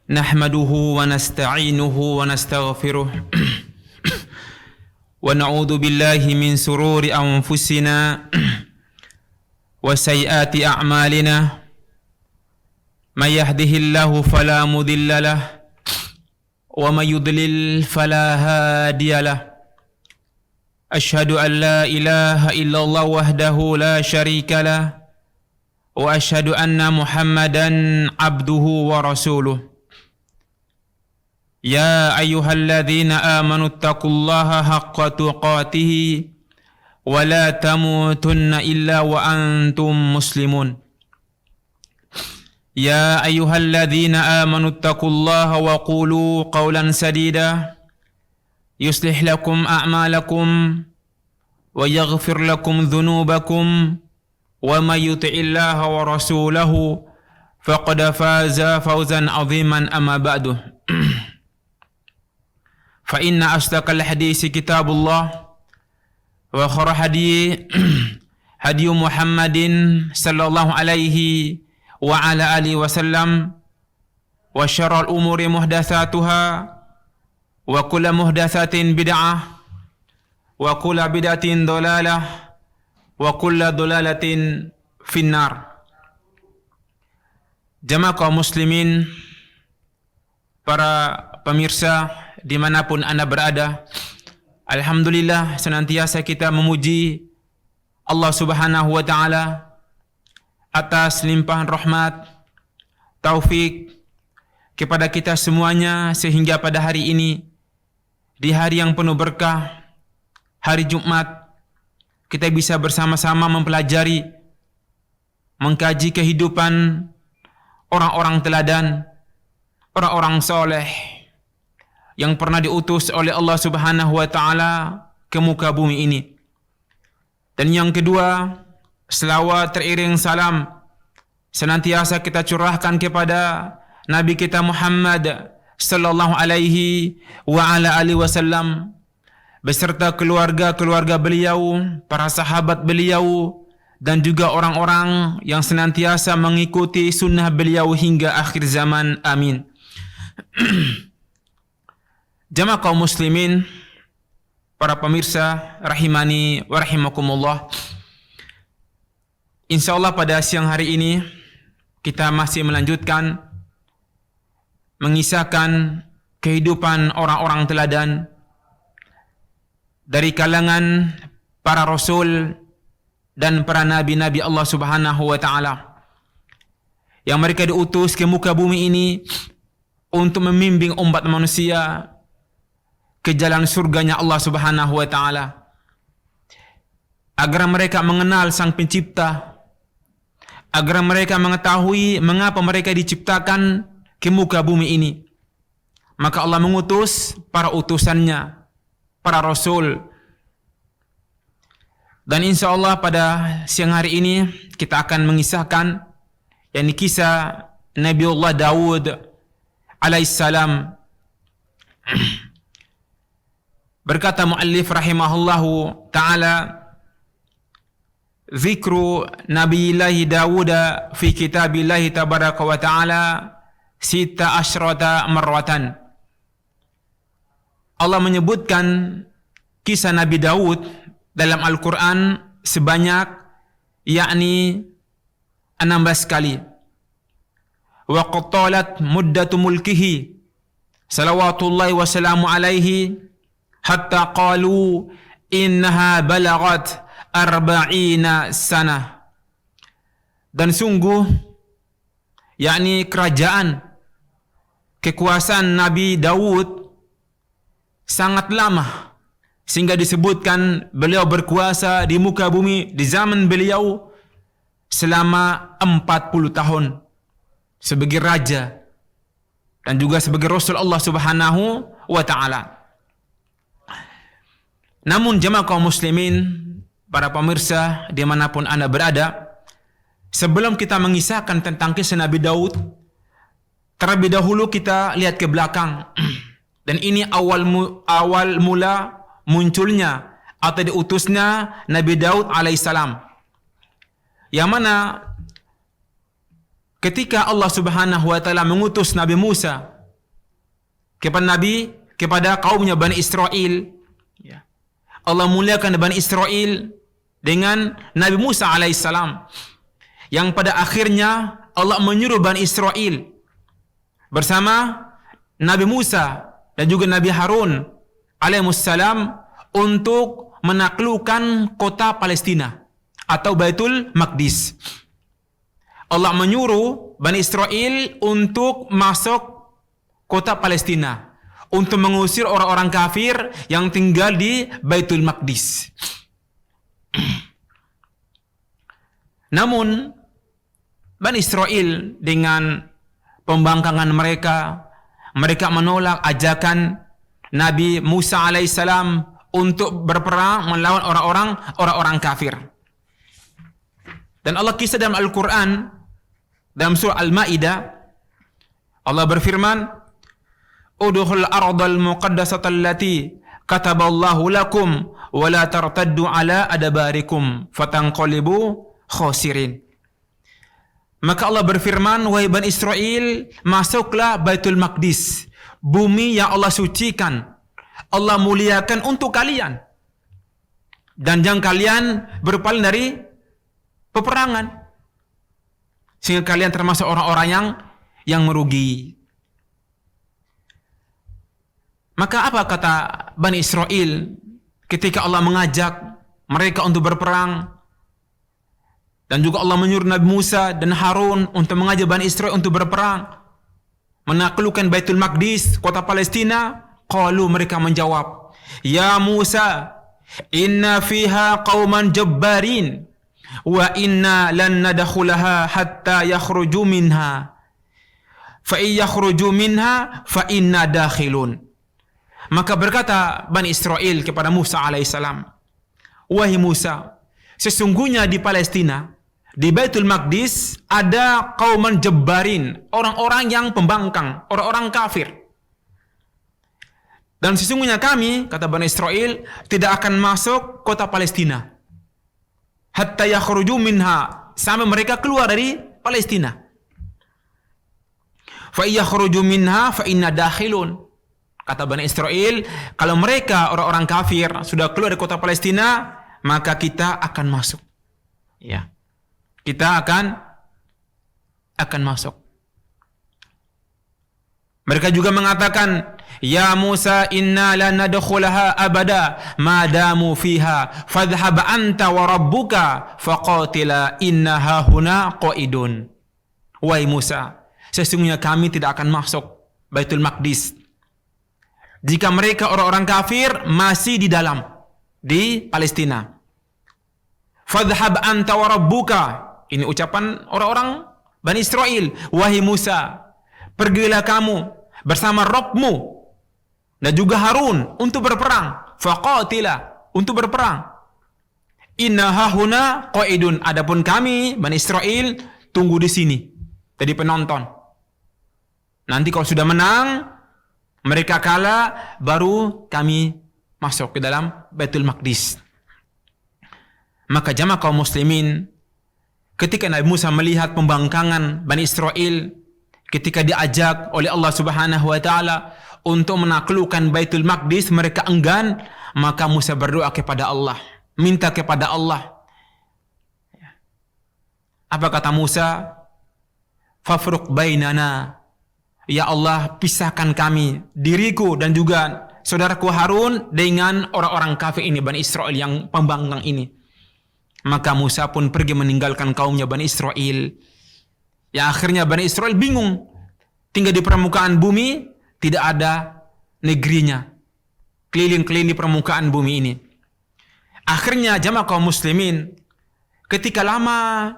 Nahmaduhu wa nasta'inuhu wa nastaghfiruh wa na'udzu billahi min sururi anfusina wa sayyiati a'malina may yahdihillahu fala mudilla lahu wa may yudlil fala hadiya lahu asyhadu an la ilaha illallah wahdahu la syarika lahu wa asyhadu anna Muhammadan abduhu wa rasuluh. Ya ayyuhalladzina amanu taqullaha haqqa tuqatih wa la tamutunna illa wa antum muslimun. Ya ayyuhalladzina amanu taqullaha wa qulu qawlan sadida yuslih lakum a'malakum wa yaghfir lakum dhunubakum wa may yuti'illaha wa rasulahu faqad faza fawzan 'aziman amma ba'du. Fa inna asdaqal hadisi kitabullah wa khairal hadi Muhammadin sallallahu alaihi wa ala alihi wasallam wa syarrul umuri muhdatsatuha wa kullu muhdatsatin bid'ah wa kullu bid'atin dhalalah wa kullu dhalalatin finnar. Jamaah kaum muslimin, para pemirsa dimanapun Anda berada, alhamdulillah senantiasa kita memuji Allah Subhanahu wa Ta'ala atas limpahan rahmat, taufik kepada kita semuanya, sehingga pada hari ini, di hari yang penuh berkah, hari Jumat, kita bisa bersama-sama mempelajari, mengkaji kehidupan orang-orang teladan, orang-orang soleh yang pernah diutus oleh Allah Subhanahu wa Ta'ala ke muka bumi ini. Dan yang kedua, selawat teriring salam senantiasa kita curahkan kepada Nabi kita Muhammad sallallahu alaihi wa ala alihi wasallam beserta keluarga-keluarga beliau, para sahabat beliau, dan juga orang-orang yang senantiasa mengikuti sunnah beliau hingga akhir zaman. Amin. Jamaah kaum muslimin, para pemirsa rahimani wa rahimakumullah. Insyaallah pada siang hari ini kita masih melanjutkan mengisahkan kehidupan orang-orang teladan dari kalangan para rasul dan para nabi-nabi Allah Subhanahu wa Ta'ala yang mereka diutus ke muka bumi ini untuk membimbing umat manusia ke jalan surganya Allah Subhanahu wa Ta'ala, agar mereka mengenal Sang Pencipta, agar mereka mengetahui mengapa mereka diciptakan ke muka bumi ini. Maka Allah mengutus para utusannya, para rasul. Dan insya Allah pada siang hari ini kita akan mengisahkan yakni kisah Nabiullah Daud alaihissalam. Berkata muallif rahimahullahu ta'ala, zikru nabiyillahi Dawud fi kitabillahi tabaraka wa ta'ala sita asyrata marwatan. Allah menyebutkan kisah Nabi Daud dalam Al-Quran sebanyak yakni 16 kali. Wa qattalat muddatu mulkihi salawatullahi wa salamu alaihi hatta qalu innaha balagat 40 sanah. Dan sungguh yakni kerajaan, kekuasaan Nabi Daud sangat lama, sehingga disebutkan beliau berkuasa di muka bumi di zaman beliau selama 40 tahun sebagai raja dan juga sebagai Rasul Allah Subhanahu wa Ta'ala. Namun jemaah kaum muslimin, para pemirsa dimanapun Anda berada, sebelum kita mengisahkan tentang kisah Nabi Daud, terlebih dahulu kita lihat ke belakang. Dan ini awal mula munculnya atau diutusnya Nabi Daud alaihissalam. Yang mana ketika Allah Subhanahu wa Ta'ala mengutus Nabi Musa kepada kaumnya Bani Israel. Ya. Allah muliakan Bani Israel dengan Nabi Musa alaihissalam, yang pada akhirnya Allah menyuruh Bani Israel bersama Nabi Musa dan juga Nabi Harun alaihissalam untuk menaklukkan kota Palestina atau Baitul Maqdis. Allah menyuruh Bani Israel untuk masuk kota Palestina, untuk mengusir orang-orang kafir yang tinggal di Baitul Maqdis. Namun Bani Israel dengan pembangkangan mereka menolak ajakan Nabi Musa alaihissalam untuk berperang melawan orang-orang kafir. Dan Allah kisah dalam Al-Quran, dalam surah Al-Ma'idah, Allah berfirman, "Udkhul ardal muqaddasata allati kataballahu lakum wa la tartaddu ala adbarikum fatanqalibu khasirin." Maka Allah berfirman, wahai Bani Israel, masuklah Baitul Maqdis, bumi yang Allah sucikan, Allah muliakan untuk kalian, dan jangan kalian berpaling dari peperangan, sehingga kalian termasuk orang-orang yang merugi. Maka apa kata Bani Israel ketika Allah mengajak mereka untuk berperang? Dan juga Allah menyuruh Nabi Musa dan Harun untuk mengajak Bani Israel untuk berperang, menaklukkan Baitul Maqdis, kota Palestina. Qalu, mereka menjawab, "Ya Musa, inna fiha qauman jabbarin wa inna lan nadkhulaha hatta yakhruju minha. Fa in yakhruju minha fa inna dakhilun." Maka berkata Bani Israel kepada Musa alaihissalam, "Wahai Musa, sesungguhnya di Palestina, di Baitul Maqdis ada qauman jabbarin, orang-orang yang pembangkang, orang-orang kafir. Dan sesungguhnya kami," kata Bani Israel, "tidak akan masuk kota Palestina hatta yakhruju minha, sampai mereka keluar dari Palestina. Fa yakhruju minha fa inna dakhilun." Kata Bani Israel, kalau mereka orang-orang kafir sudah keluar dari kota Palestina, maka kita akan masuk. Ya. Kita akan masuk. Mereka juga mengatakan, "Ya Musa, inna lan nadkhulaha abada ma damu fiha fadhhab anta wa rabbuka faqatila inna hahuna qaidun." Wahai Musa, sesungguhnya kami tidak akan masuk Baitul Maqdis jika mereka orang-orang kafir masih di Palestina. Fadhhab anta wa rabbuka. Ini ucapan orang-orang Bani Israel. Wahai Musa, pergilah kamu bersama Rabbmu dan juga Harun untuk berperang. Faqatila, untuk berperang. Inna hahuna qaidun. Adapun kami, Bani Israel, tunggu di sini jadi penonton. Nanti kalau sudah menang, mereka kalah, baru kami masuk ke dalam Baitul Maqdis. Maka jamaah kaum muslimin, ketika Nabi Musa melihat pembangkangan Bani Israel, ketika diajak oleh Allah Subhanahu wa taala untuk menaklukkan Baitul Maqdis, mereka enggan, maka Musa berdoa kepada Allah, minta kepada Allah. Apa kata Musa? "Fafruq bainana." Ya Allah, pisahkan kami, diriku dan juga saudaraku Harun dengan orang-orang kafir ini, Bani Israel yang pembangkang ini. Maka Musa pun pergi meninggalkan kaumnya Bani Israel. Ya, akhirnya Bani Israel bingung, tinggal di permukaan bumi, tidak ada negerinya, keliling-keliling di permukaan bumi ini. Akhirnya jamaah kaum muslimin, ketika lama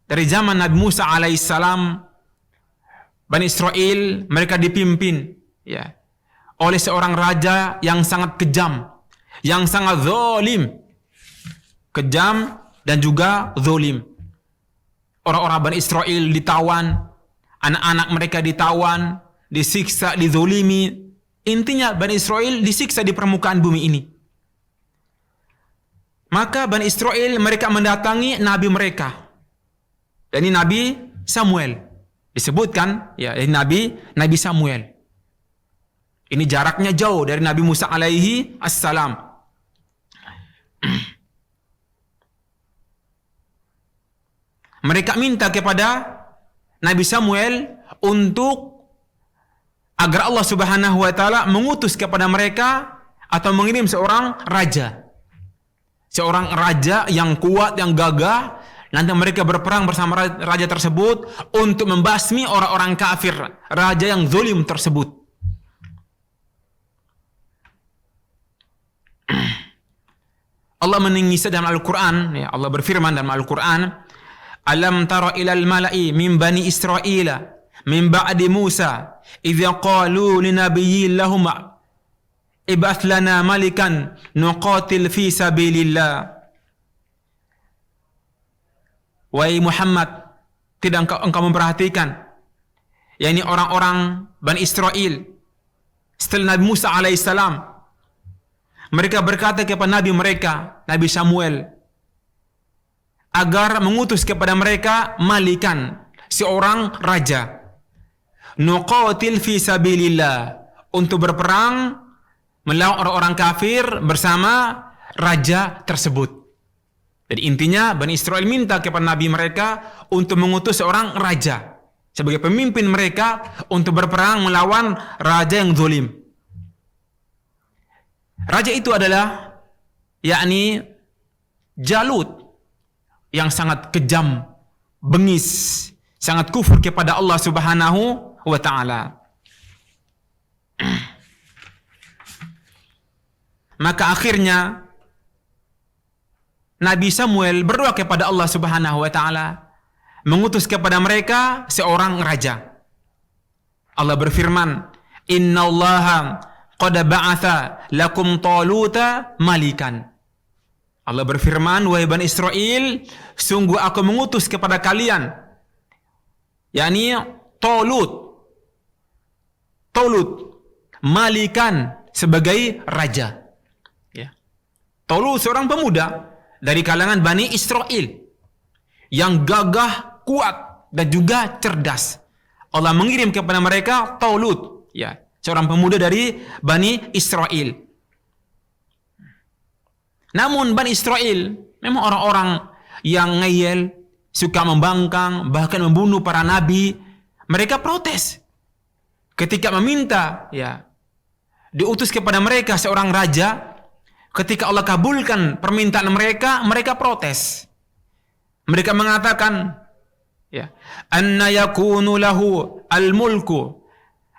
dari zaman Nabi Musa alaihissalam, Bani Israel mereka dipimpin oleh seorang raja yang sangat kejam, yang sangat zalim, kejam dan juga zalim. Orang-orang Bani Israel ditawan, anak-anak mereka ditawan, disiksa, dizolimi. Intinya Bani Israel disiksa di permukaan bumi ini. Maka Bani Israel mereka mendatangi nabi mereka. Dan ini Nabi Samuel. Disebutkan ini Nabi Samuel. Ini jaraknya jauh dari Nabi Musa alaihi assalam. Mereka minta kepada Nabi Samuel untuk agar Allah Subhanahu wa taala mengutus kepada mereka atau mengirim seorang raja. Seorang raja yang kuat, yang gagah. Nanti mereka berperang bersama raja tersebut untuk membasmi orang-orang kafir, raja yang zalim tersebut. Allah mengisah dalam Al-Quran, ya, Allah berfirman dalam Al-Quran, Alam tara ilal mala'i min bani Israila min ba'di Musa idza qalu linabiyyin lahum ib'ats lana malikan nuqatil fi sabilillah. Wahai Muhammad, tidak engkau memperhatikan yakni orang-orang Bani Israel setelah Nabi Musa alaihissalam, mereka berkata kepada Nabi mereka, Nabi Samuel, agar mengutus kepada mereka malikan, seorang raja, nuqatil fi sabilillah, untuk berperang melawan orang-orang kafir bersama raja tersebut. Jadi intinya Bani Israel minta kepada Nabi mereka untuk mengutus seorang raja sebagai pemimpin mereka untuk berperang melawan raja yang zalim. Raja itu adalah yakni Jalut, yang sangat kejam, bengis, sangat kufur kepada Allah Subhanahu wa taala. Maka akhirnya Nabi Samuel berdoa kepada Allah Subhanahu wa taala, mengutus kepada mereka seorang raja. Allah berfirman, "Innallaha qad ba'atha lakum Taluta malikan." Allah berfirman, wahai Bani Israel, sungguh aku mengutus kepada kalian, yakni Talut, malikan, sebagai raja. Ya. Talut seorang pemuda dari kalangan Bani Israel yang gagah, kuat, dan juga cerdas. Allah mengirim kepada mereka Talut, ya, seorang pemuda dari Bani Israel. Namun Bani Israel memang orang-orang yang ngeyel, suka membangkang, bahkan membunuh para nabi. Mereka protes ketika meminta, ya, diutus kepada mereka seorang raja. Ketika Allah kabulkan permintaan mereka, mereka protes. Mereka mengatakan, ya, anna yakunu lahu al-mulku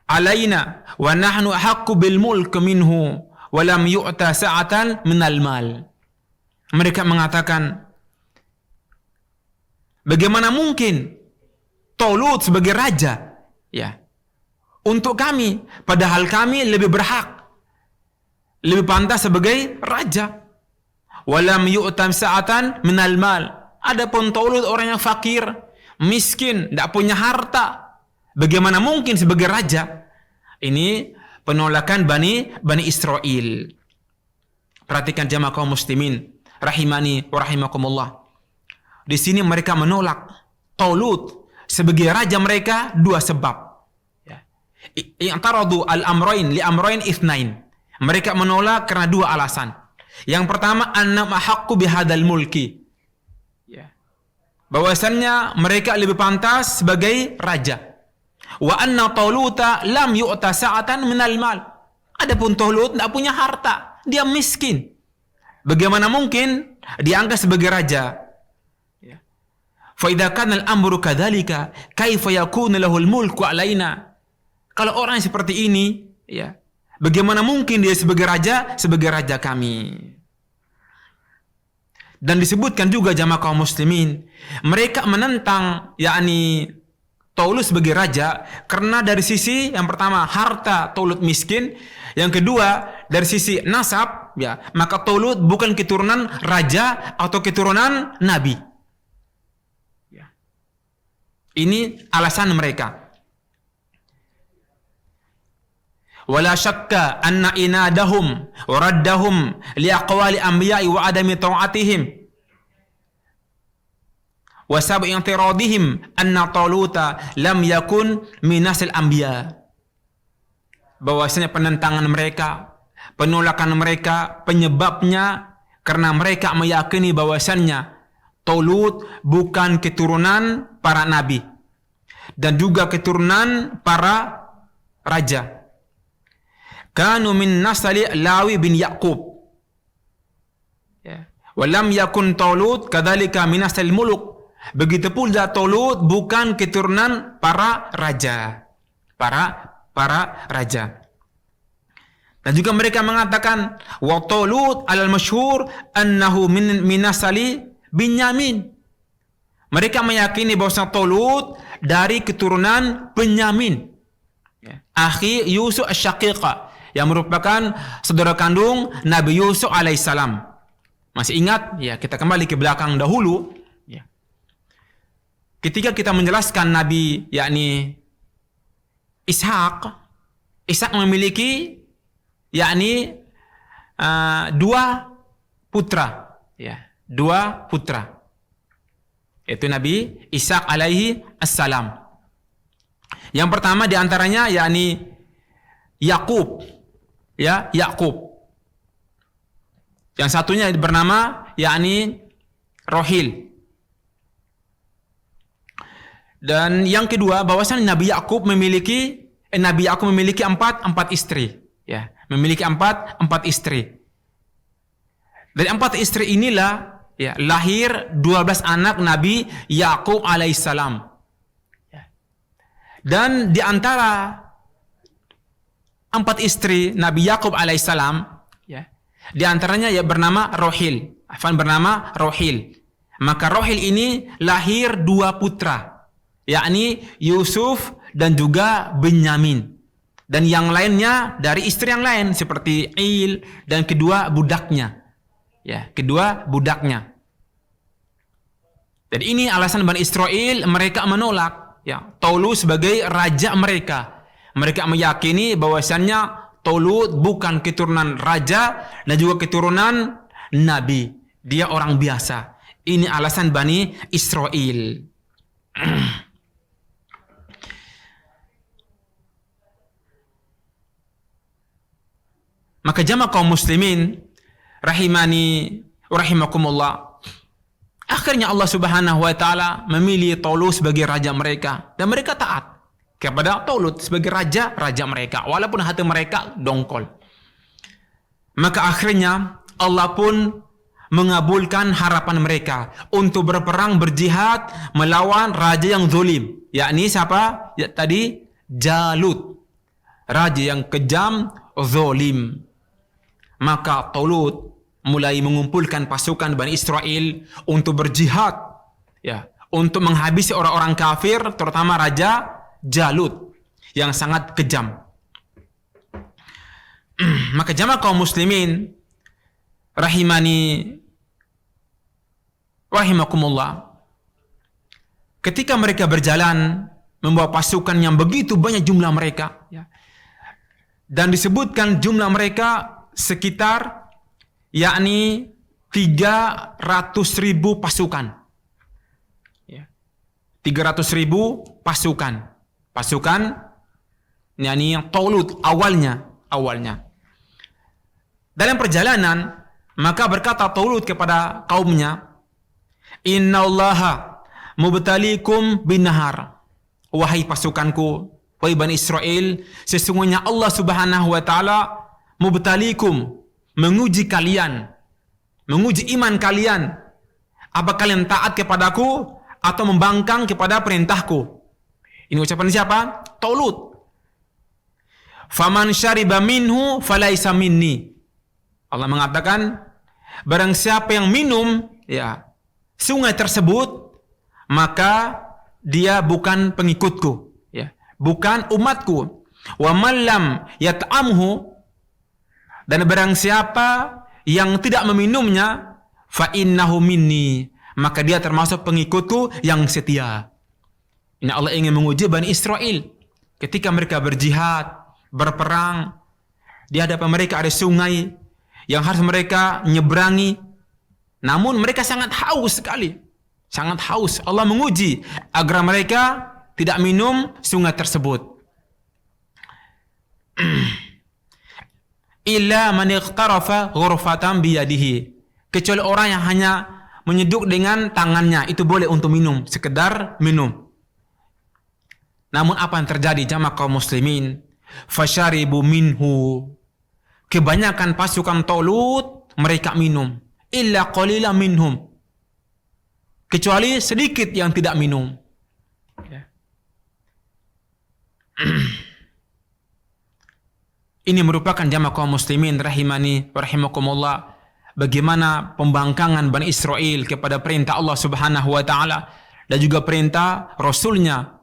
alaina wa nahnu ahaqqu bil mulk minhu wa lam yu'ta sa'atan minal mal. Mereka mengatakan, bagaimana mungkin Talut sebagai raja, ya, untuk kami, padahal kami lebih berhak, lebih pantas sebagai raja. Walam yu'tam sa'atan minal mal. Adapun Talut orang yang fakir, miskin, tidak punya harta, bagaimana mungkin sebagai raja? Ini penolakan Bani Israel. Perhatikan jamaah kaum muslimin rahimani wa rahimakumullah. Di sini mereka menolak Talut sebagai raja mereka dua sebab. I'taradu al-amrayn li amrayn itsnain. Mereka menolak karena dua alasan. Yang pertama, anna mahaqqu bihadzal mulki. Ya. Bahwasannya mereka lebih pantas sebagai raja. Wa anna Taluta lam yu'ta sa'atan minal mal. Adapun Talut tidak punya harta, dia miskin. Bagaimana mungkin diangkat sebagai raja? Ya. Fa idza kana al-amru kadzalika, kaifa yakunu lahul mulku alaina? Kalau orang seperti ini, ya, bagaimana mungkin dia sebagai raja kami? Dan disebutkan juga jamaah kaum muslimin, mereka menentang yakni Talut sebagai raja karena dari sisi yang pertama harta Talut miskin, yang kedua dari sisi nasab, ya, maka Talut bukan keturunan raja atau keturunan nabi. Ya. Ini alasan mereka. Wala syakka anna inadahum wa raddahum li aqwali anbiya'i wa adami ta'atihim wa sab'i i'tiradihim anna Taluta lam yakun min nasil anbiya. bahwasanya penentangan mereka, penolakan mereka, penyebabnya karena mereka meyakini bahwasannya Talut bukan keturunan para nabi dan juga keturunan para raja. Kanu min nasli Lawi bin Yaqub. Ya. Walam yakun Talut kadzalika min naslil muluk. Begitu pula Talut bukan keturunan para raja. Para raja. Dan juga mereka mengatakan wa Talut alal masyhur annahu min nasli Binyamin. Mereka meyakini bahwa Talut dari keturunan Benyamin, akhi Yusuf asy-Syaqiqah, yang merupakan saudara kandung Nabi Yusuf alaihissalam. Masih ingat? Ya, kita kembali ke belakang dahulu. Ya. Ketika kita menjelaskan Nabi, yakni Ishak memiliki yakni dua putra. Ya. Dua putra, yaitu Nabi Ishak alaihi assalam. Yang pertama diantaranya yakni Yakub, ya Yakub. Yang satunya bernama yakni Rohil. Dan yang kedua bahwasanya Nabi Yakub memiliki empat istri, ya memiliki empat istri. Dari empat istri inilah ya, lahir 12 anak Nabi Yakub alaihissalam. Dan di antara empat istri Nabi Yakub alaihissalam, ya, di antaranya ya bernama Rohil. Maka Rohil ini lahir dua putra, yakni Yusuf dan juga Benyamin. Dan yang lainnya dari istri yang lain seperti Il dan kedua budaknya. Ya, kedua budaknya. Dan ini alasan Bani Israel mereka menolak ya Talut sebagai raja mereka. Mereka meyakini bahwasannya Talut bukan keturunan raja dan juga keturunan nabi. Dia orang biasa. Ini alasan Bani Israel. Maka jamaah kaum muslimin rahimani wa rahimakumullah, akhirnya Allah Subhanahu wa taala memilih Talut sebagai raja mereka dan mereka taat kepada Talut sebagai raja mereka walaupun hati mereka dongkol. Maka akhirnya Allah pun mengabulkan harapan mereka untuk berperang berjihad melawan raja yang zalim, yakni siapa? Ya, tadi Jalut, raja yang kejam, zalim. Maka Talut mulai mengumpulkan pasukan Bani Israel untuk berjihad, ya, untuk menghabisi orang-orang kafir, terutama Raja Jalut yang sangat kejam. Maka jamaah kaum muslimin rahimani rahimakumullah, ketika mereka berjalan membawa pasukan yang begitu banyak jumlah mereka, ya, dan disebutkan jumlah mereka sekitar yakni 300.000 pasukan. Ya. 300.000 pasukan yakni Talut awalnya. Dalam perjalanan maka berkata Talut kepada kaumnya, "Innallaha mubtalikum binahar." Wahai pasukanku, wahai Bani Israel, sesungguhnya Allah Subhanahu wa taala mubtalikum, menguji kalian, menguji iman kalian. Apa kalian taat kepadaku atau membangkang kepada perintahku? Ini ucapan siapa? Talut. Faman syariba minhu falaisa minni. Allah mengatakan, barang siapa yang minum ya sungai tersebut, maka dia bukan pengikutku, ya, bukan umatku. Wa man lam yat'amhu, dan barang siapa yang tidak meminumnya, fa innahu minni, maka dia termasuk pengikutku yang setia. Ini Allah ingin menguji Bani Israel ketika mereka berjihad, berperang. Di hadapan mereka ada sungai yang harus mereka nyeberangi. Namun mereka sangat haus sekali. Sangat haus. Allah menguji agar mereka tidak minum sungai tersebut. illa man iqtarafa ghurfatan biyadihi, kecuali orang yang hanya menyeduk dengan tangannya, itu boleh untuk minum, sekedar minum. Namun apa yang terjadi jamaah kaum muslimin? Fasharibu minhu, kebanyakan pasukan Talut mereka minum, illa qalilan minhum, kecuali sedikit yang tidak minum. Ini merupakan jamaah kaum muslimin rahimani wa rahimakumullah, bagaimana pembangkangan Bani Israel kepada perintah Allah Subhanahu wa taala dan juga perintah Rasulnya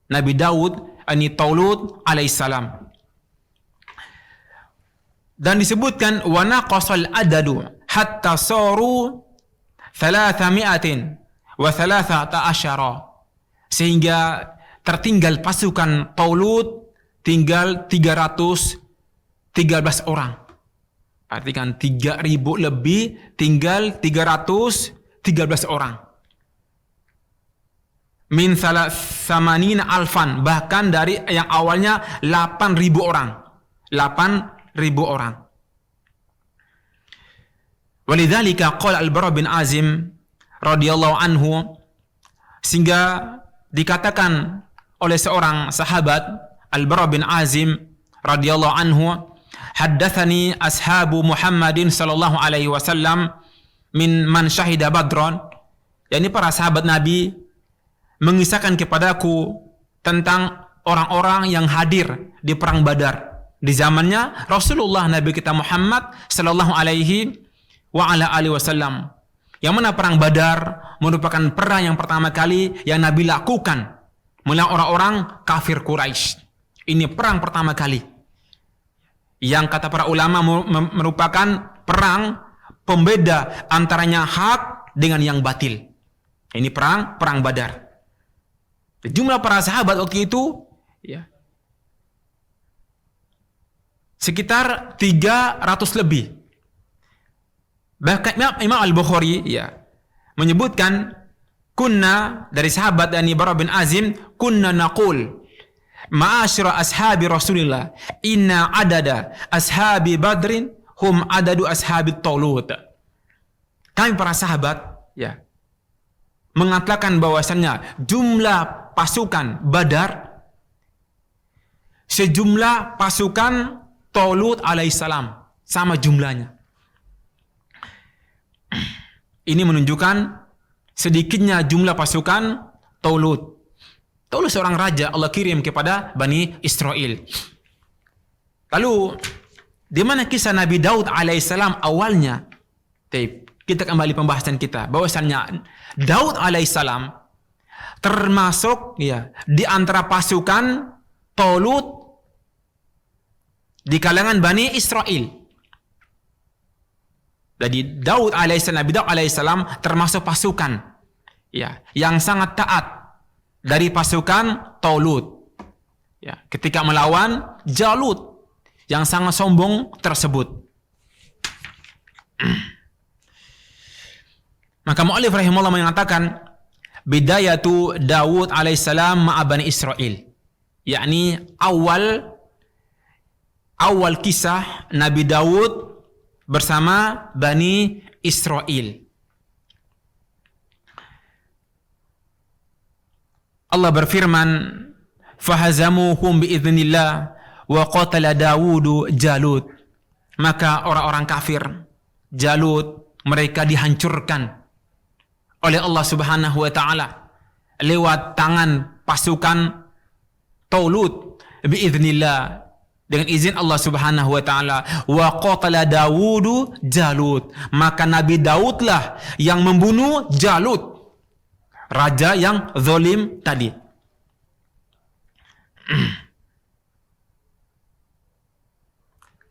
Nabi Daud ani Talut alaihissalam. Dan disebutkan wa naqasal adadu hatta saru 313, sehingga tertinggal pasukan Talut tinggal 313 orang. Artikan 3.000 lebih, tinggal 313 orang. Min samanina alfan, bahkan dari yang awalnya 8.000 orang. 8.000 orang. Walidzalika qala Al-Bara bin Azim radhiyallahu anhu, sehingga dikatakan oleh seorang sahabat Al-Bara bin Azim radhiyallahu anhu, haddatsani ashabu Muhammadin sallallahu alaihi wasallam min man syahida Badran, yakni para sahabat Nabi mengisahkan kepadaku tentang orang-orang yang hadir di perang Badar di zamannya Rasulullah Nabi kita Muhammad sallallahu alaihi wa ala alihi wasallam, yang mana perang Badar merupakan perang yang pertama kali yang Nabi lakukan melawan orang-orang kafir Quraisy. Ini perang pertama kali yang kata para ulama merupakan perang pembeda antaranya hak dengan yang batil. Ini perang Badar. Jumlah para sahabat waktu itu sekitar 300 lebih. Bahkan Imam Al-Bukhari menyebutkan kunna, dari sahabat yani Bara bin Azim, kunna naqul ma'asyara ashabi Rasulillah inna adada ashabi Badrin hum adadu ashabi Talut. Kami para sahabat mengatakan bahwasannya jumlah pasukan Badar sejumlah pasukan Talut alaihissalam, sama jumlahnya. Ini menunjukkan sedikitnya jumlah pasukan Talut. Talut seorang raja Allah kirim kepada Bani Israel. Lalu di mana kisah Nabi Daud alaihissalam awalnya? Kita kembali pembahasan kita bahwasannya Daud alaihissalam termasuk di antara pasukan Talut di kalangan Bani Israel. Jadi Nabi Daud alaihissalam termasuk pasukan yang sangat taat dari pasukan Talut ketika melawan Jalut yang sangat sombong tersebut. Maka mu'allif rahimahullah mengatakan bidayatu Daud alaihissalam ma'a Bani Israel, yakni awal kisah Nabi Daud bersama Bani Israel. Allah berfirman, fahazamuhum biidznillah wa qatala Dawudu Jalut. Maka orang-orang kafir Jalut mereka dihancurkan oleh Allah Subhanahu wa taala lewat tangan pasukan Talut biidznillah, dengan izin Allah Subhanahu wa taala. Wa qatala Dawudu Jalut, maka Nabi Daudlah yang membunuh Jalut, raja yang zalim tadi.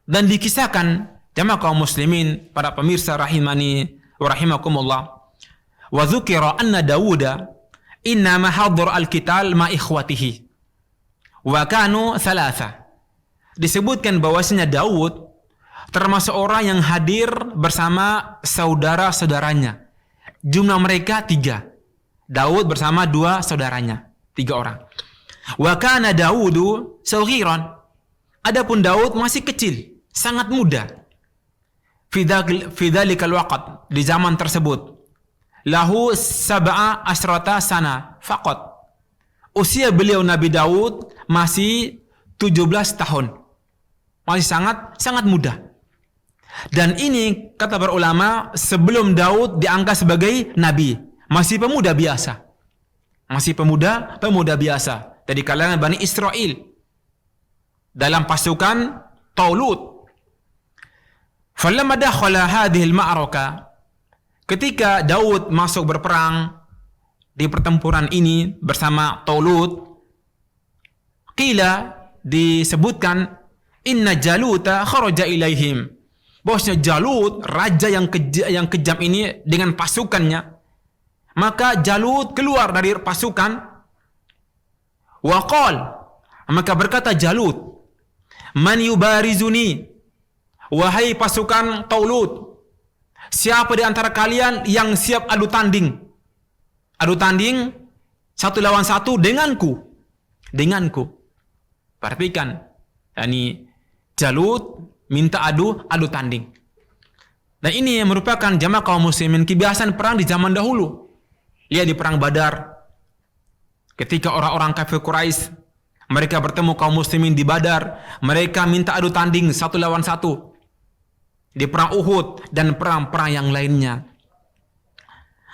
Dan dikisahkan jamaah kaum muslimin, para pemirsa rahimani wa rahimakumullah, wa dzukira anna Dawuda innama hadhar al-qital ma ikhwatihi wa kanu thalatha. Disebutkan bahwasanya Daud termasuk orang yang hadir bersama saudara-saudaranya. Jumlah mereka 3. Daud bersama 2 saudaranya, 3 orang. Wa kana Daudu saghiran, Adapun Daud masih kecil, sangat muda. Fi dzalikal waqt, di zaman tersebut. Lahu sab'a asrata sana faqat. Usia beliau Nabi Daud masih 17 tahun. Masih sangat muda. Dan ini kata para ulama sebelum Daud diangkat sebagai nabi, masih pemuda biasa. Masih pemuda biasa dari kalangan Bani Israel. Dalam pasukan Talut. Falamma dakhala hadhihi al-ma'raka, ketika Daud masuk berperang di pertempuran ini bersama Talut, qila, disebutkan, inna Jaluta kharaja ilaihim, bahwasanya Jalut, raja yang kejam ini dengan pasukannya, maka Jalut keluar dari pasukan. Wa qala, maka berkata Jalut, man yubarizuni, wahai pasukan Talut, siapa di antara kalian yang siap adu tanding? Adu tanding 1 lawan 1 denganku. Perhatikan, yakni Jalut minta adu tanding. Dan ini merupakan jamaah kaum muslimin kebiasaan perang di zaman dahulu. Lihat di perang Badar. Ketika orang-orang kafir Quraisy mereka bertemu kaum muslimin di Badar, mereka minta adu tanding 1 lawan 1. Di perang Uhud dan perang-perang yang lainnya.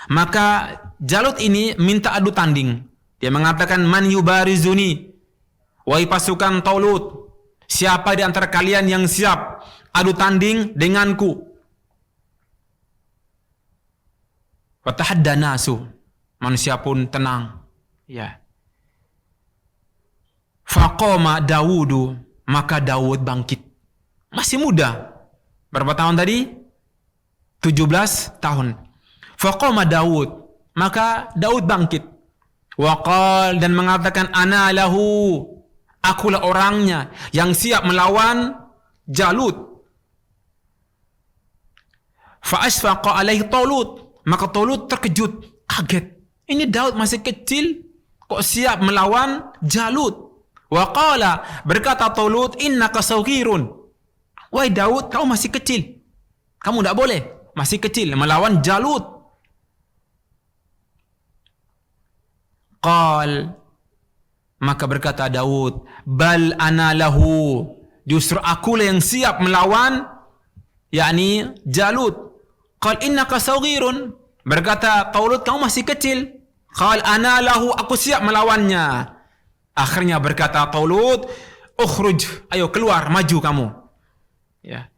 Maka Jalut ini minta adu tanding. Dia mengatakan, man yubarizuni, wahai pasukan Talut, siapa di antara kalian yang siap adu tanding denganku? Fatahadda nasu, manusia pun tenang. Ya. Faqama Dawudu, maka Daud bangkit. Masih muda. Berapa tahun tadi? 17 tahun. Faqama Daud, maka Daud bangkit. Waqal, dan mengatakan, ana lahu, akulah orangnya yang siap melawan Jalut. Fa asfaqa alaihi Talut, maka Talut terkejut, kaget. Ini Daud masih kecil kok siap melawan Jalut. Wa qala, berkata Talut, innaka saghirun. Wahai Daud, kau masih kecil. Kamu tidak boleh, masih kecil, melawan Jalut. Qal, maka berkata Daud, bal ana lahu, justru akulah yang siap melawan, yakni Jalut. Qal innaka saghirun, berkata Talut, kamu masih kecil. Qal ana lahu, aku siap melawannya. Akhirnya berkata Talut, ukhruj, ayo keluar, maju kamu. Ya.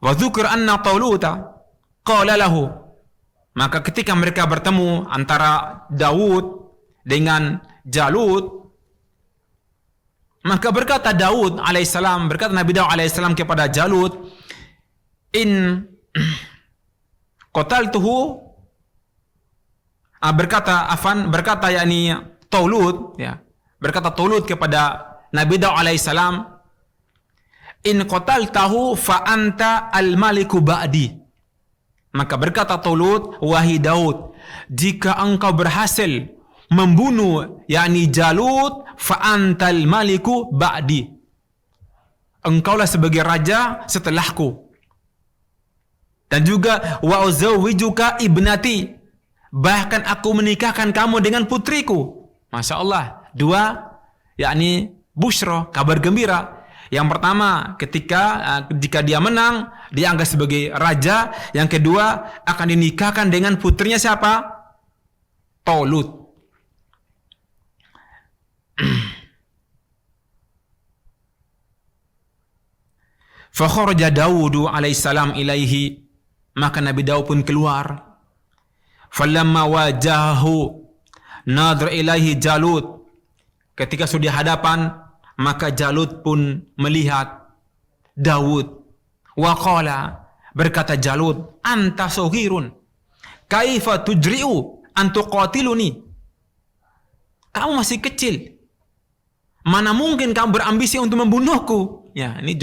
Wa dzukir anna Taluta qala lahu, maka ketika mereka bertemu antara Daud dengan Jalut, maka berkata Daud alaihissalam, berkata Nabi Daud alaihissalam kepada Jalut, in qataltuhu, berkata yakni Talut, ya, berkata Talut kepada Nabi Daud alaihissalam, in qataltahu fa anta al-maliku ba'di. Maka berkata Talut, wahai Daud, jika engkau berhasil membunuh yakni Jalut, fa antal maliku ba'di, engkaulah sebagai raja setelahku. Dan juga wa uzawwijuka ibnati, bahkan aku menikahkan kamu dengan putriku. Masya Allah, dua yakni busyra, kabar gembira. Yang pertama, jika dia menang, dia dianggap sebagai raja. Yang kedua, akan dinikahkan dengan putrinya siapa? Talut. Fa kharaja Daudu alaihissalam ilaihi, maka Nabi Daud pun keluar. Falamma wajahu nadra ilaihi Jalut, ketika sudah hadapan, maka Jalut pun melihat Daud. Wa qala, berkata Jalut, anta saghirun, kaifa tujri'u an tuqatiluni? Kamu masih kecil, mana mungkin kamu berambisi untuk membunuhku? Ya, ini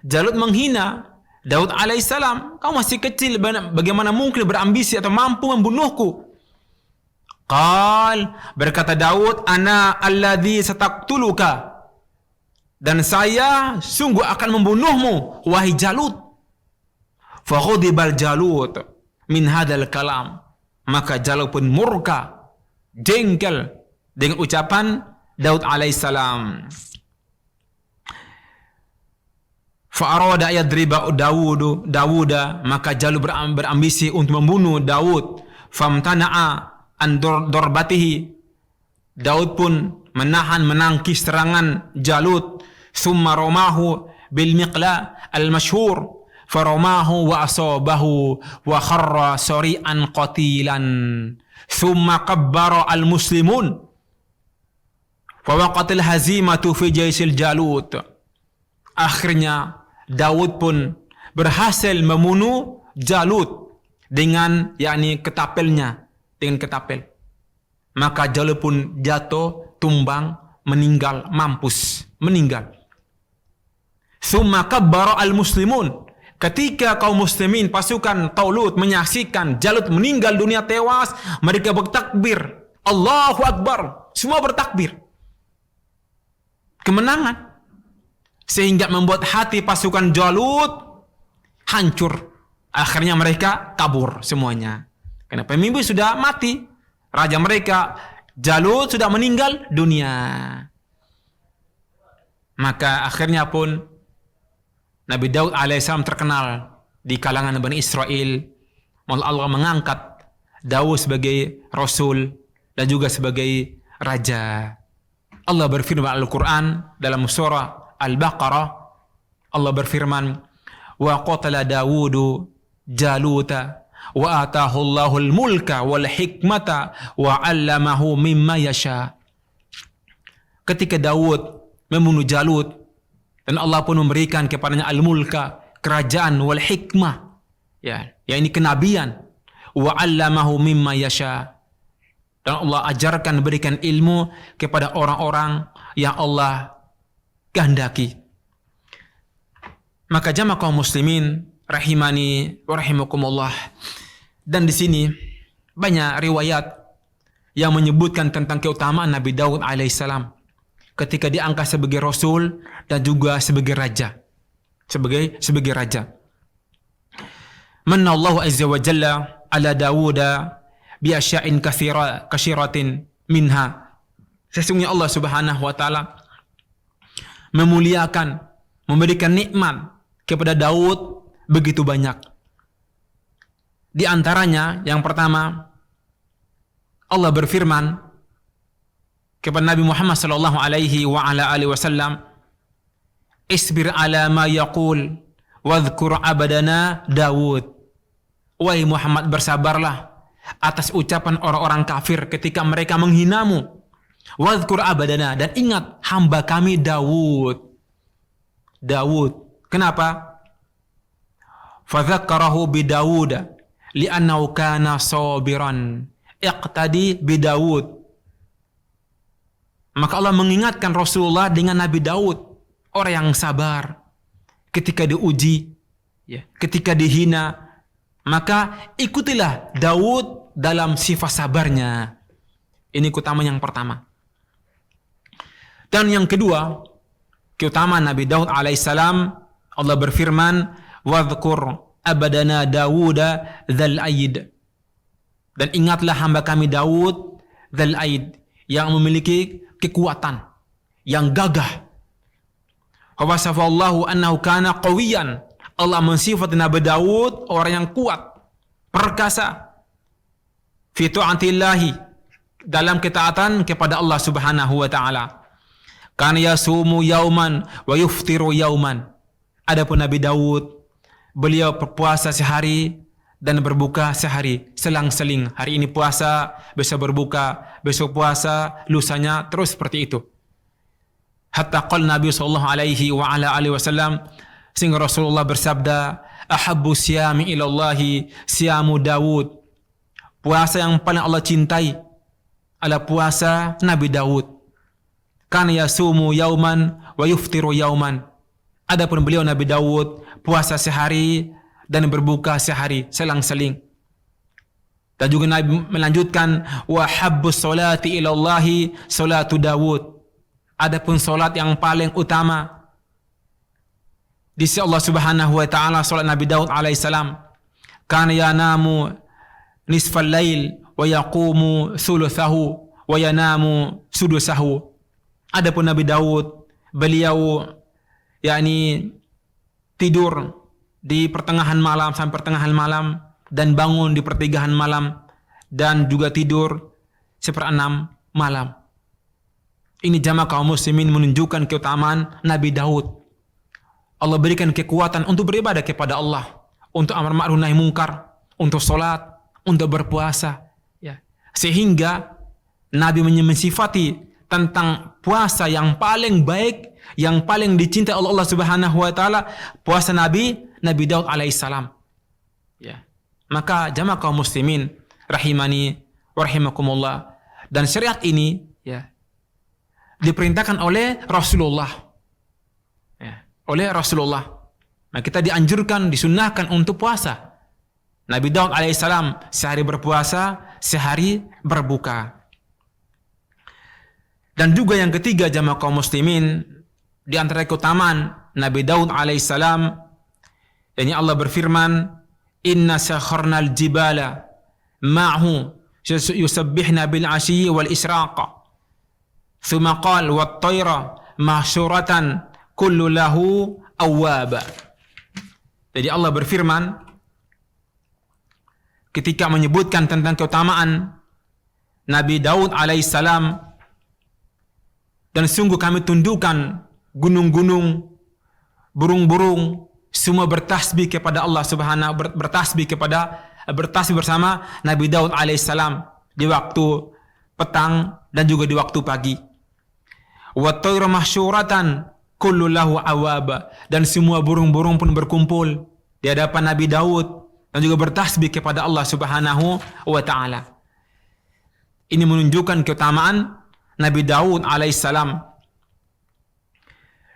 Jalut menghina Daud alaihissalam. Kamu masih kecil, bagaimana mungkin berambisi atau mampu membunuhku? Qal, berkata Daud, ana alladhi sataktuluka, dan saya sungguh akan membunuhmu, wahai Jalut. Faghudibal Jalut min hadal kalam. Maka Jalut pun murka, jengkel dengan ucapan Daud alaihissalam. Fa'arada yadriba Dawuda, maka Jalut berambisi untuk membunuh Daud. Famtana'a an dorbatihi. Daud pun menangkis serangan Jalut. Thumma romahu bil miqla al mashhur, faromahu wa asabahu wa kharra sari'an qatilan. Thumma kabbara al muslimun fawaqatil hazimatu fi jaisil Jalut. Akhirnya Daud pun berhasil membunuh Jalut dengan ketapelnya, dengan ketapel. Maka Jalut pun jatuh, tumbang, meninggal, mampus, meninggal. Summa kabbara al-muslimun. Ketika kaum muslimin, pasukan Talut menyaksikan Jalut meninggal dunia tewas, mereka bertakbir, Allahu Akbar. Semua bertakbir. Kemenangan. Sehingga membuat hati pasukan Jalut hancur. Akhirnya mereka kabur semuanya. Karena pemimpin sudah mati. Raja mereka, Jalut, sudah meninggal dunia. Maka akhirnya pun Nabi Daud alaihissalam terkenal di kalangan Bani Israel. Allah mengangkat Daud sebagai Rasul dan juga sebagai Raja. Allah berfirman Al-Quran dalam surah Al-Baqarah. Allah berfirman, wa qatala Dawudu Jaluta wa atahu Allahul mulka wal hikmata wa 'allamahu mimma yasha. Ketika Daud membunuh Jalut dan Allah pun memberikan kepadanya al-mulka, kerajaan, wal hikmah, ini kenabian, wa 'allamahu mimma yasha. Dan Allah ajarkan, berikan ilmu kepada orang-orang yang Allah kehendaki. Maka jamaah kaum muslimin rahimani wa rahimakumullah. Dan di sini banyak riwayat yang menyebutkan tentang keutamaan Nabi Daud alaihissalam ketika diangkat sebagai rasul dan juga sebagai raja. Sebagai raja. Manna Allah azza wa jalla ala Dawuda bi asya'in katsiratin minha. Sesungguhnya Allah Subhanahu wa taala memuliakan, memberikan nikmat kepada Daud begitu banyak. Di antaranya yang pertama, Allah berfirman kepada Nabi Muhammad sallallahu alaihi wa ala alihi wasallam, "Isbir ala ma yaqul wadhkur abadana Daud." Wahai Muhammad, bersabarlah atas ucapan orang-orang kafir ketika mereka menghinamu. Wadhkur abadana, dan ingat hamba kami Daud. Kenapa? Fadzakkarahu bi Daud li'annahu kana sabiran. Iqtadi bi Daud. Maka Allah mengingatkan Rasulullah dengan Nabi Daud, orang yang sabar ketika diuji, ketika dihina. Maka ikutilah Daud dalam sifat sabarnya. Ini keutamaan yang pertama. Dan yang kedua, keutamaan Nabi Daud alaihissalam, Allah berfirman, "Wadhkur abadana Dawuda dzal aid." Dan ingatlah hamba kami Daud dzal aid, yang memiliki kekuatan, yang gagah. Wa wasafallahu annahu kana qawiyan. Allah mensifati Nabi Daud orang yang kuat, perkasa. Fi ta'atillahi, dalam ketaatan kepada Allah Subhanahu wa taala. Kana yasumu yauman wa yuftiru yauman. Adapun Nabi Daud, beliau berpuasa sehari dan berbuka sehari, selang-seling. Hari ini puasa, besok berbuka, besok puasa, lusanya terus seperti itu. Hatta qala Nabi sallallahu alaihi wa ala alihi wasallam, sehingga Rasulullah bersabda, "Ahabbu siyami ilallahi siyamu Daud." Puasa yang paling Allah cintai adalah puasa Nabi Daud. Kana yasumu yauman wa yuftiru yauman. Adapun beliau Nabi Daud puasa sehari dan berbuka sehari, selang-seling. Dan juga Nabi melanjutkan, wa habbus salati ilallahi salatu Daud. Adapun salat yang paling utama di sisi Allah Subhanahu wa taala, salat Nabi Daud alaihissalam, kana yanamu nisfal lail wa yaqumu thuluthahu wa yanamu sudusahu. Adapun Nabi Daud, beliau tidur di pertengahan malam sampai pertengahan malam dan bangun di pertengahan malam dan juga tidur seperenam malam. Ini jamaah kaum muslimin menunjukkan keutamaan Nabi Daud. Allah berikan kekuatan untuk beribadah kepada Allah, untuk amar ma'ruf nahi mungkar, untuk salat, untuk berpuasa, ya. Sehingga Nabi mensifati tentang puasa yang paling baik, yang paling dicintai oleh Allah Subhanahu wa taala, puasa Nabi Daud alaihissalam. Ya. Maka jamaah kaum muslimin rahimani wa rahimakumullah, dan syariat ini ya diperintahkan oleh Rasulullah. Oleh Rasulullah. Nah, kita dianjurkan, disunnahkan untuk puasa. Nabi Daud alaihissalam sehari berpuasa, sehari berbuka. Dan juga yang ketiga jamaah kaum muslimin, di antara keutamaan Nabi Daud alaihissalam, yakni Allah berfirman, "Inna sakharnal jibala ma'hu yusabbihna bil 'ashyi wal israq." Tsumma qala wat tayra mahsyuratan kullu lahu awwaba. Jadi Allah berfirman ketika menyebutkan tentang keutamaan Nabi Daud alaihissalam, dan sungguh kami tundukkan gunung-gunung, burung-burung, semua bertasbih kepada Allah Subhanahu, bertasbih bersama Nabi Daud alaihissalam di waktu petang dan juga di waktu pagi. Wa tayra mahsyuratan kullu lahu awaba, dan semua burung-burung pun berkumpul di hadapan Nabi Daud dan juga bertasbih kepada Allah Subhanahu wa taala. Ini menunjukkan keutamaan Nabi Daud alaihissalam.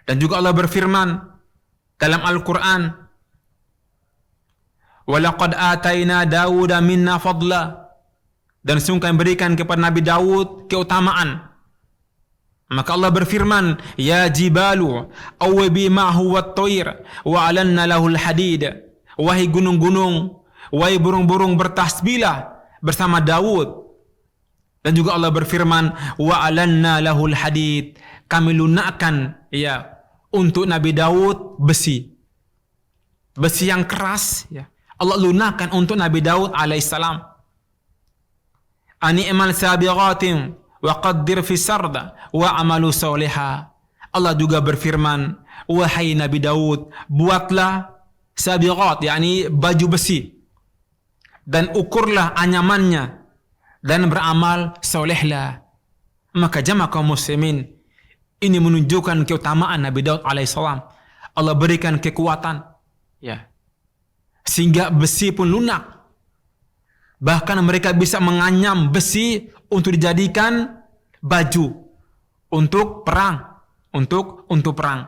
Dan juga Allah berfirman dalam Al-Qur'an, "Wa laqad atayna Dauda minna fadla." Dan sungguh kami berikan kepada Nabi Daud keutamaan. Maka Allah berfirman, "Ya jibalu awbi ma'hu wat-tayr wa 'alanna lahul hadid." Wahai gunung-gunung, wahai burung-burung, bertasbihlah bersama Daud. Dan juga Allah berfirman, "Wa 'alanna lahul hadid." Kami lunakkan untuk Nabi Daud besi yang keras, ya. Allah lunakkan untuk Nabi Daud alaihissalam. "Ani'mal sabighatin wa qaddir fi sarda wa amalu solihah." Allah juga berfirman, wahai Nabi Daud, buatlah sabighat, yakni baju besi, dan ukurlah anyamannya dan beramal solehlah. Maka jamaah kaum muslimin, ini menunjukkan keutamaan Nabi Daud alaihissalam. Allah berikan kekuatan, ya, sehingga besi pun lunak. Bahkan mereka bisa menganyam besi untuk dijadikan baju untuk perang, untuk perang.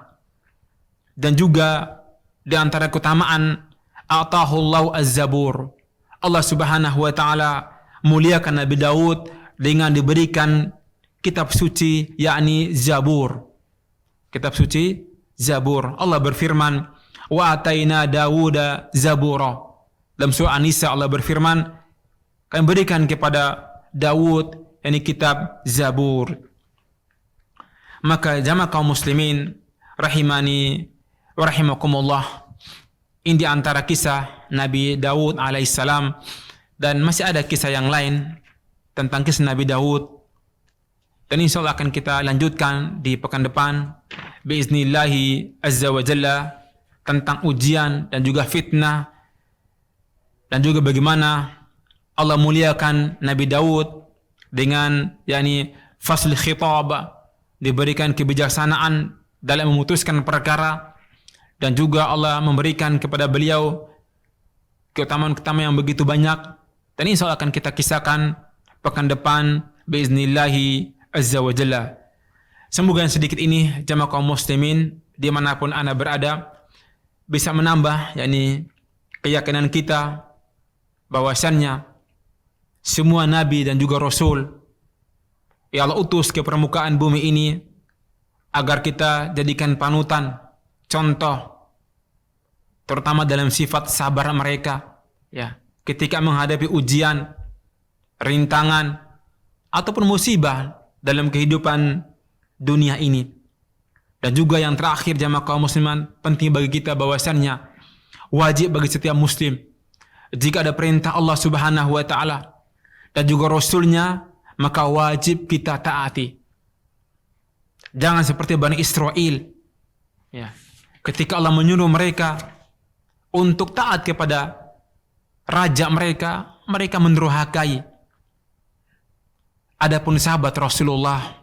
Dan juga di antara keutamaan, atahullahu az-zabur. Allah Subhanahu wa taala muliakan Nabi Daud dengan diberikan kitab suci, yakni Zabur. Kitab suci Zabur. Allah berfirman, "Wa ataina Dawuda zabura." Dalam surah An-Nisa Allah berfirman, kami berikan kepada Daud yakni kitab Zabur. Maka jamaah kaum muslimin rahimani wa rahimakumullah, ini di antara kisah Nabi Daud alaihissalam, dan masih ada kisah yang lain tentang kisah Nabi Daud, dan insyaallah akan kita lanjutkan di pekan depan biiznillahi azza wa jalla, tentang ujian dan juga fitnah, dan juga bagaimana Allah muliakan Nabi Daud dengan fasl khitab, diberikan kebijaksanaan dalam memutuskan perkara, dan juga Allah memberikan kepada beliau keutamaan-keutamaan yang begitu banyak, dan insyaallah akan kita kisahkan pekan depan biiznillahi azza wa jalla. Semoga yang sedikit ini jamaah kaum muslimin dimanapun anda berada bisa menambah keyakinan kita bahwasannya semua nabi dan juga rasul yang Allah utus ke permukaan bumi ini agar kita jadikan panutan, contoh, terutama dalam sifat sabar mereka, ya, ketika menghadapi ujian, rintangan, ataupun musibah dalam kehidupan dunia ini. Dan juga yang terakhir, jamaah kaum musliman, penting bagi kita bahwasannya wajib bagi setiap muslim, jika ada perintah Allah Subhanahu wa taala dan juga Rasulnya, maka wajib kita taati. Jangan seperti Bani Israel, ya, ketika Allah menyuruh mereka untuk taat kepada raja mereka, mereka mendurhakai. Adapun sahabat Rasulullah,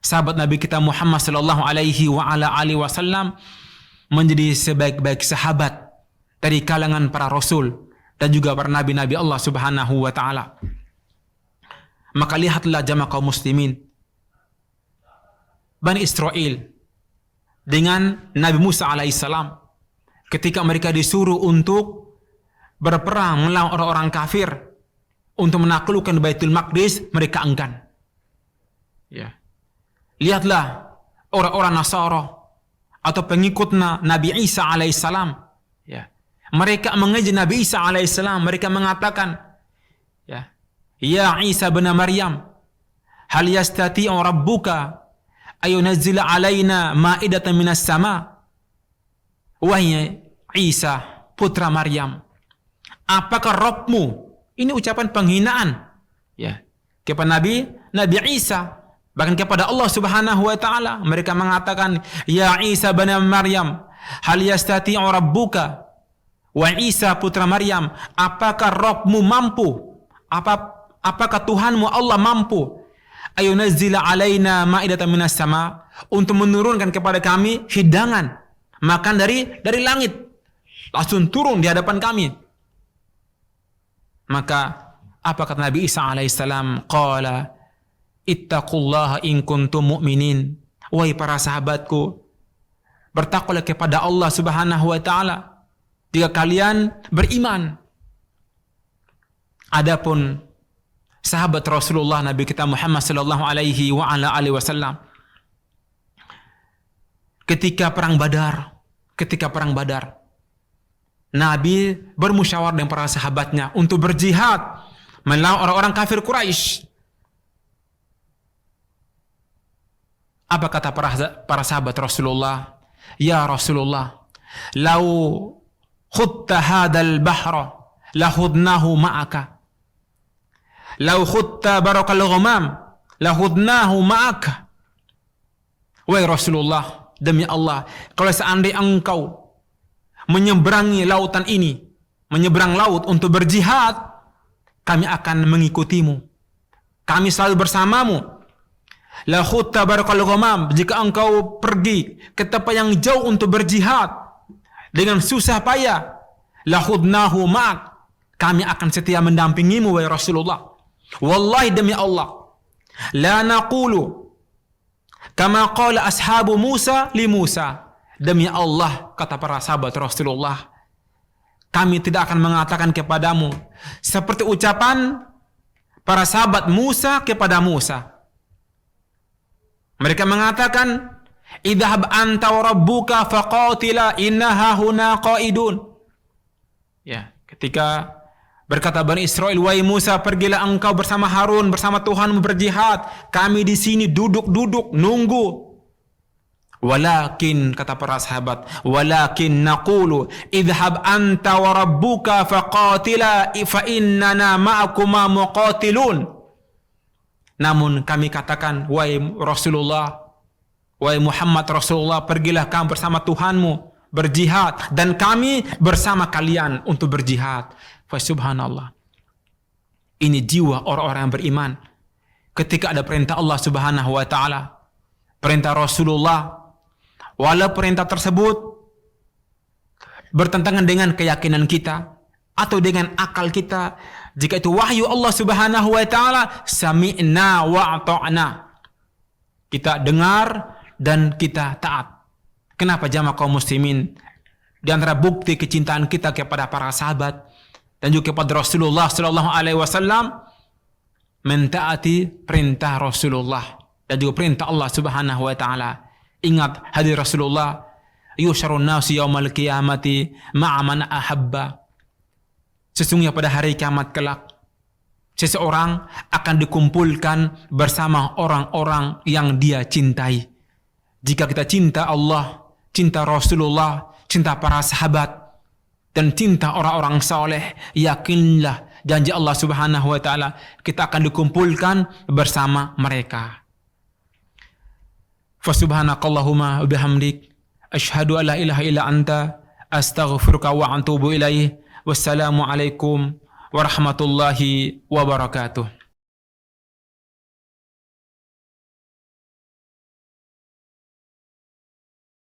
sahabat Nabi kita Muhammad sallallahu alaihi wasallam menjadi sebaik-baik sahabat dari kalangan para rasul dan juga para nabi-nabi Allah Subhanahu wa taala. Maka lihatlah jamaah kaum muslimin, Bani Israel dengan Nabi Musa alaihissalam, ketika mereka disuruh untuk berperang melawan orang-orang kafir untuk menaklukkan Baitul Maqdis, mereka enggan. Ya. Lihatlah orang-orang Nasara atau pengikut Nabi Isa alaihissalam, ya, mereka mengejar Nabi Isa alaihissalam. Mereka mengatakan, ya Isa bin Maryam, hal yastati'u rabbuka ayunazzila alaina ma'idatan minas sama. Wahai Isa putra Maryam, apakah Rabbmu, ini ucapan penghinaan, ya, kepada Nabi Isa, bahkan kepada Allah Subhanahu wa taala. Mereka mengatakan, ya Isa bin Maryam, hal yastati'u rabbuka, wa Isa putra Maryam, apakah Rabbmu mampu, apakah Tuhanmu Allah mampu ayunazzila alaina ma'idatan minas sama, untuk menurunkan kepada kami hidangan makan dari langit, langsung turun di hadapan kami. Maka apa kata Nabi Isa alaihissalam? Qala ittaqullaha in kuntum mu'minin. Wahai para sahabatku, bertakwalah kepada Allah Subhanahu wa taala jika kalian beriman. Adapun sahabat Rasulullah Nabi kita Muhammad sallallahu alaihi wasallam, ketika perang Badar, Nabi bermusyawarah dengan para sahabatnya untuk berjihad melawan orang-orang kafir Quraisy. Apa kata para sahabat Rasulullah? Ya Rasulullah, lau khutta hadal bahra lahudnahu ma'aka, lau khutta barakal ghamam lahudnahu ma'aka. Wahai Rasulullah, demi Allah, kalau seandainya engkau menyeberangi lautan ini, menyeberang laut untuk berjihad, kami akan mengikutimu, kami selalu bersamamu. La khutta barakal ghamam, jika engkau pergi ke tempat yang jauh untuk berjihad dengan susah payah, la khudnahu ma'ak, kami akan setia mendampingimu wahai Rasulullah. Wallahi demi Allah, la naqulu kama qala ashabu Musa li Musa. Demi Allah, kata para sahabat Rasulullah, kami tidak akan mengatakan kepadamu seperti ucapan para sahabat Musa kepada Musa. Mereka mengatakan, idhab anta wa rabbuka faqatila innaha huna qaidun. Ya, ketika berkata Bani Israel, wahai Musa, pergilah engkau bersama Harun, bersama Tuhanmu berjihad, kami di sini duduk-duduk nunggu. Walakin, kata para sahabat, walakin naqulu idhab anta wa rabbuka faqatila fa innana ma'akuma muqatilun. Namun kami katakan, wahai Rasulullah, wahai Muhammad Rasulullah, pergilah kamu bersama Tuhanmu berjihad dan kami bersama kalian untuk berjihad. Fa subhanallah. Ini jiwa orang-orang yang beriman. Ketika ada perintah Allah Subhanahu wa taala, perintah Rasulullah, walau perintah tersebut bertentangan dengan keyakinan kita atau dengan akal kita, jika itu wahyu Allah Subhanahu wa taala, sami'na wa ata'na, kita dengar dan kita taat. Kenapa jamaah kaum muslimin? Di antara bukti kecintaan kita kepada para sahabat dan juga kepada Rasulullah sallallahu alaihi wasallam, mentaati perintah Rasulullah dan juga perintah Allah Subhanahu wa taala. Ingat hadis Rasulullah, yusyarun nasu yaumal qiyamati ma'a man ahabba. Sesungguhnya pada hari kiamat kelak, seseorang akan dikumpulkan bersama orang-orang yang dia cintai. Jika kita cinta Allah, cinta Rasulullah, cinta para sahabat, dan cinta orang-orang saleh, yakinlah janji Allah Subhanahu wa taala, kita akan dikumpulkan bersama mereka. Fa subhanakallahumma wa bihamdik asyhadu an la ilaha illa anta astaghfiruka wa atubu ilaih. Wassalamu alaikum warahmatullahi wabarakatuh.